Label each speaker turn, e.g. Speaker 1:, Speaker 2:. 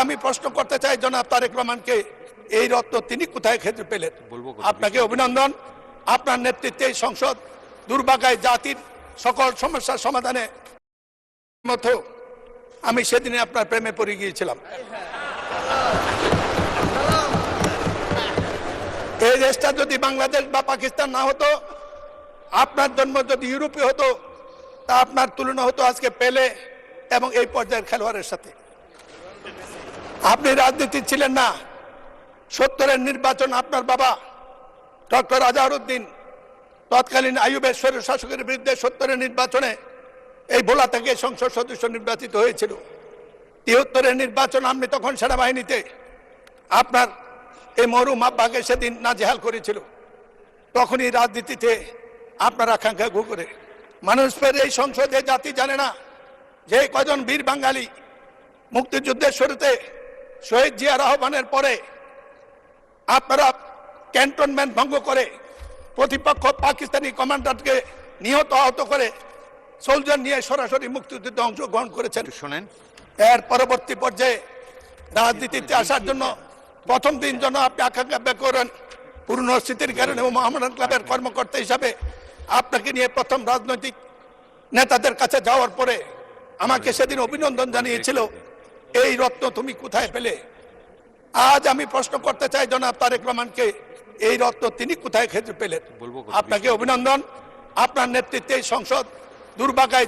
Speaker 1: আমি প্রশ্ন করতে চাই জনাব তারেক রহমানকে, এই রত্ন তিনি কোথায় খেতে পেলেন? আপনাকে অভিনন্দন। আপনার নেতৃত্বে এই সংসদ দুর্ভাগায় জাতির সকল সমস্যার সমাধানে মতো আমি সেদিনে আপনার প্রেমে পড়ে গিয়েছিলাম। এই দেশটা যদি বাংলাদেশ বা পাকিস্তান না হতো, আপনার জন্ম যদি ইউরোপে হতো, তা আপনার তুলনা হতো আজকে পেলে এবং এই পর্যায়ের খেলোয়াড়ের সাথে। আপনি রাজনীতি ছিলেন না। ৭০-এর নির্বাচন আপনার বাবা ডক্টর আজহারউদ্দিন তৎকালীন আইয়ুবের স্বৈরশাসকের বিরুদ্ধে ৭০-এর নির্বাচনে এই ভোলা থেকে সংসদ সদস্য নির্বাচিত হয়েছিল। ৭৩-এর নির্বাচন আপনি তখন সেনাবাহিনীতে আপনার এই মরুম আব্বাকে সেদিন নাজেহাল করেছিল। তখনই রাজনীতিতে আপনার আকাঙ্ক্ষা ঘু করে মানুষ ফের এই সংসদে জাতি জানে না যে কজন বীর বাঙালি মুক্তিযুদ্ধের শুরুতে শহীদ জিয়া রহমানের পরে আপনারা ক্যান্টনমেন্ট ভঙ্গ করে প্রতিপক্ষ পাকিস্তানি কমান্ডারকে নিহত আহত করে সোলজার নিয়ে সরাসরি মুক্তিযুদ্ধে অংশগ্রহণ করেছেন।
Speaker 2: শোনেন,
Speaker 1: এর পরবর্তী পর্যায়ে রাজনীতিতে আসার জন্য প্রথম দিন যেন আপনি আকাঙ্ক্ষা ব্যক্ত করেন পুরনো স্মৃতির কারণে মোহামেডান ক্লাবের কর্মকর্তা হিসাবে আপনাকে নিয়ে প্রথম রাজনৈতিক নেতাদের কাছে যাওয়ার পরে আমাকে সেদিন অভিনন্দন জানিয়েছিল, এই রত্ন তুমি কোথায় পেলে? আজ আমি প্রশ্ন করতে চাই জনাব তারেক রহমানকে, এই রত্ন তিনি কোথায় খেতে পেলেন? আপনাকে অভিনন্দন। আপনার নেতৃত্বে এই সংসদ দুর্ভাগায়